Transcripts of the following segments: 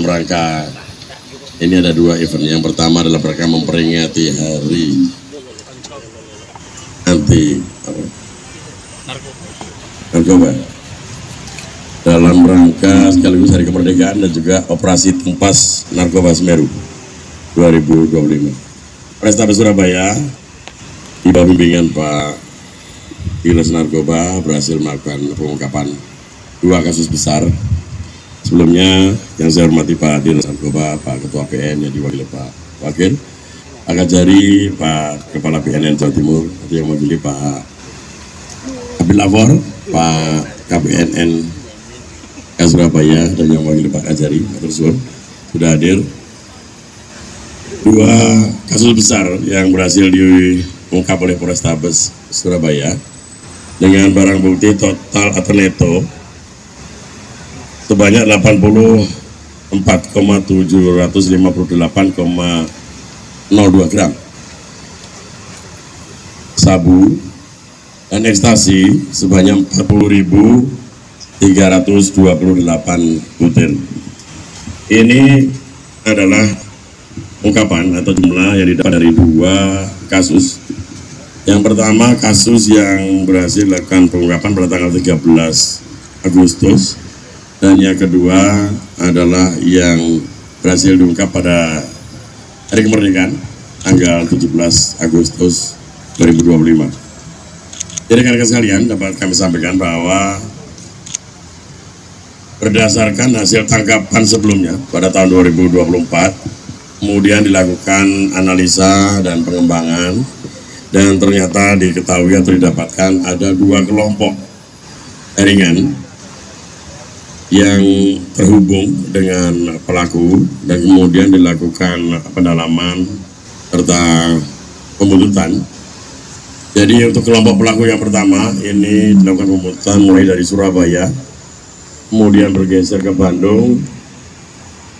rangka ini ada dua event. Yang pertama adalah mereka memperingati hari anti narkoba dalam rangka sekaligus hari kemerdekaan dan juga operasi Tumpas Narkoba Semeru 2025. Polrestabes Surabaya di bawah bimbingan Pak Dirres Narkoba berhasil melakukan pengungkapan dua kasus besar. Sebelumnya yang saya hormati Pak Dirres Narkoba, Pak Ketua PN yang diwakili Pak Wakil, Pak Kajari, Pak Kepala BNN Jawa Timur, yang mewakili Pak Abil Lafor, Pak KBNN Surabaya, dan yang mewakili Pak Kajari, sudah hadir. Dua kasus besar yang berhasil diungkap oleh Polrestabes Surabaya dengan barang bukti total atau neto sebanyak 84,758,02 gram sabu dan ekstasi sebanyak 40.328 butir. Ini adalah ungkapan atau jumlah yang didapat dari dua kasus. Yang pertama kasus yang berhasil dilakukan pengungkapan pada tanggal 13 Agustus, dan yang kedua adalah yang berhasil diungkap pada hari kemerdekaan tanggal 17 Agustus 2025. Jadi rekan-rekan sekalian, dapat kami sampaikan bahwa berdasarkan hasil tangkapan sebelumnya pada tahun 2024, kemudian dilakukan analisa dan pengembangan, dan ternyata diketahui atau didapatkan ada dua kelompok jaringan yang terhubung dengan pelaku, dan kemudian dilakukan pendalaman serta pembuntutan. Jadi untuk kelompok pelaku yang pertama ini dilakukan pembuntutan mulai dari Surabaya, kemudian bergeser ke Bandung,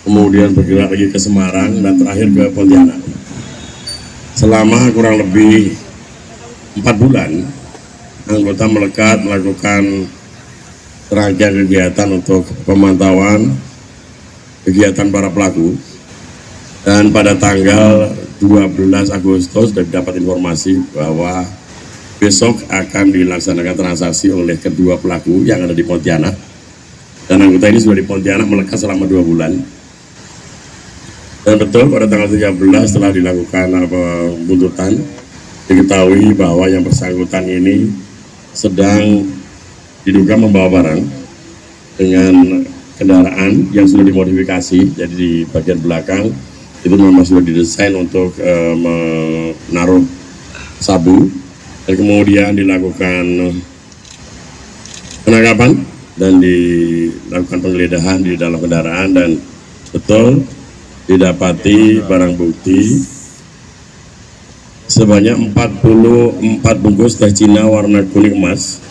kemudian bergerak lagi ke Semarang, dan terakhir ke Pontianak. Selama kurang lebih 4 bulan, anggota melekat melakukan rangkaian kegiatan untuk pemantauan kegiatan para pelaku, dan pada tanggal 12 Agustus dapat informasi bahwa besok akan dilaksanakan transaksi oleh kedua pelaku yang ada di Pontianak, dan anggota ini sudah di Pontianak melekat selama 2 bulan. Dan betul pada tanggal 13 setelah dilakukan pembuntutan, diketahui bahwa yang bersangkutan ini sedang diduga membawa barang dengan kendaraan yang sudah dimodifikasi. Jadi di bagian belakang itu memang sudah didesain untuk menaruh sabu, dan kemudian dilakukan penangkapan dan dilakukan penggeledahan di dalam kendaraan, dan betul didapati barang bukti sebanyak 44 bungkus teh Cina warna kuning emas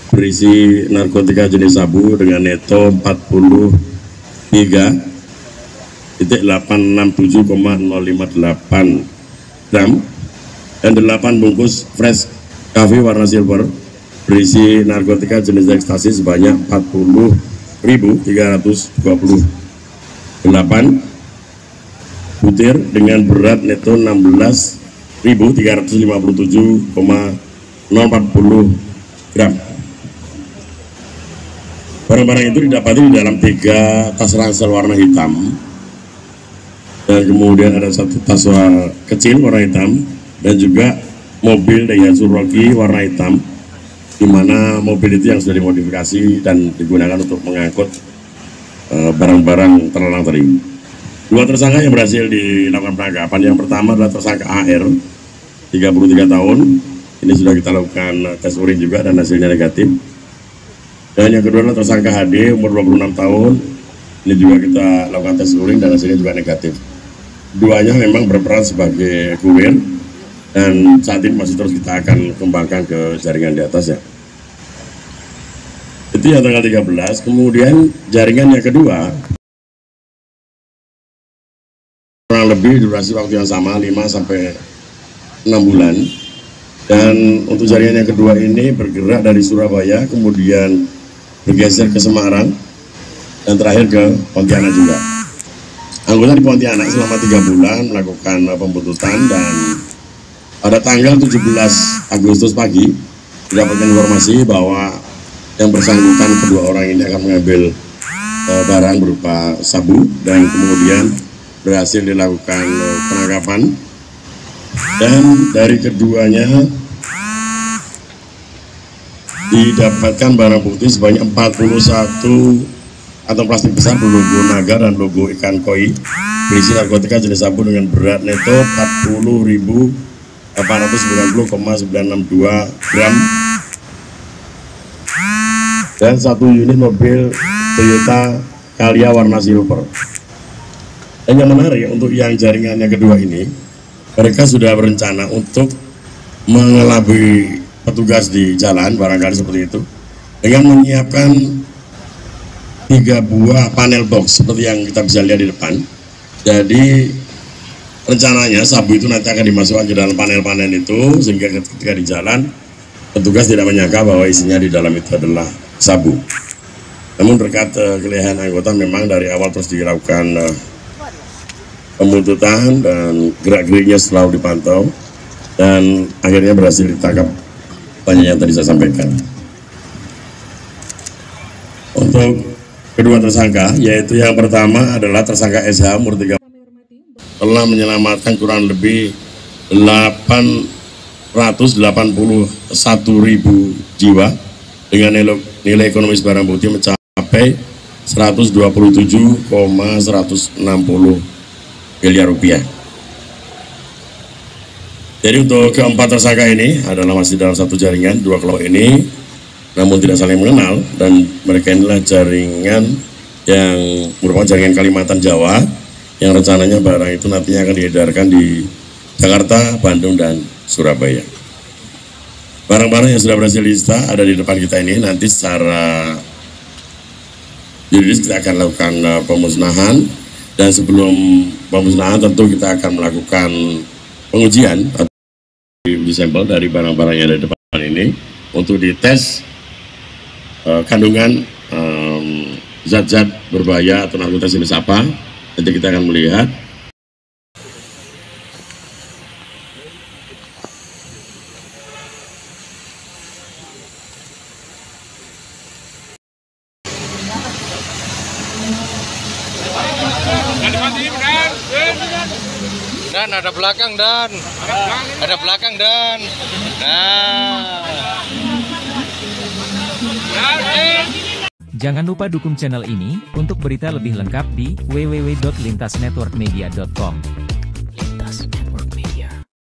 berisi narkotika jenis sabu dengan neto 43,867,058 gram, dan 8 bungkus fresh coffee warna silver berisi narkotika jenis ekstasi sebanyak 40.328 butir dengan berat neto 16.357,040 gram. Barang-barang itu didapati di dalam 3 tas ransel warna hitam, dan kemudian ada 1 tas kecil warna hitam, dan juga mobil Daihatsu Rocky warna hitam, di mana mobil itu yang sudah dimodifikasi dan digunakan untuk mengangkut barang-barang terlarang tadi. 2 tersangka yang berhasil dilakukan penangkapan, yang pertama adalah tersangka AR 33 tahun. Ini sudah kita lakukan tes urin juga dan hasilnya negatif. Dan yang kedua adalah tersangka HD umur 26 tahun. Ini juga kita lakukan tes urin dan hasilnya juga negatif. Duanya memang berperan sebagai kurir, dan saat ini masih terus kita akan kembangkan ke jaringan di atas ya. Itu yang tanggal 13. Kemudian jaringan yang kedua kurang lebih durasi waktu yang sama 5-6 bulan, dan untuk jaringan yang kedua ini bergerak dari Surabaya, kemudian bergeser ke Semarang, dan terakhir ke Pontianak juga. Anggota di Pontianak selama 3 bulan melakukan pembuntutan, dan pada tanggal 17 Agustus pagi didapatkan informasi bahwa yang bersangkutan kedua orang ini akan mengambil barang berupa sabu, dan kemudian berhasil dilakukan penangkapan. Dan dari keduanya didapatkan barang bukti sebanyak 41 kantong plastik besar berlogo naga dan logo ikan koi berisi narkotika jenis sabu dengan berat neto 40.890,962 gram, dan 1 unit mobil Toyota Calya warna silver. Dan yang menarik untuk yang jaringannya kedua ini, mereka sudah berencana untuk mengelabui petugas di jalan, barangkali seperti itu, dengan menyiapkan 3 buah panel box seperti yang kita bisa lihat di depan. Jadi rencananya sabu itu nanti akan dimasukkan ke dalam panel-panel itu, sehingga ketika di jalan petugas tidak menyangka bahwa isinya di dalam itu adalah sabu. Namun berkat kelihayan anggota, memang dari awal terus dilakukan pembuntutan dan gerak-geriknya selalu dipantau, dan akhirnya berhasil ditangkap banyak yang tadi saya sampaikan. Untuk kedua tersangka, yaitu yang pertama adalah tersangka SH umur 3 telah menyelamatkan kurang lebih 881.000 jiwa dengan nilai ekonomis barang bukti mencapai 127,160 miliar rupiah. Jadi untuk keempat tersangka ini adalah masih dalam satu jaringan, 2 kelompok ini namun tidak saling mengenal, dan mereka inilah jaringan yang merupakan jaringan Kalimantan Jawa yang rencananya barang itu nantinya akan diedarkan di Jakarta, Bandung, dan Surabaya. Barang-barang yang sudah berhasil disita ada di depan kita ini. Nanti secara juridis kita akan lakukan pemusnahan, dan sebelum pemusnahan tentu kita akan melakukan pengujian atau uji sampel dari barang-barang yang ada di depan ini untuk dites kandungan zat-zat berbahaya atau narkotika jenis apa. Nanti kita akan melihat. Dan ada belakang, Dan ada belakang, Dan Jangan lupa dukung channel ini untuk berita lebih lengkap di www.lintasnetworkmedia.com.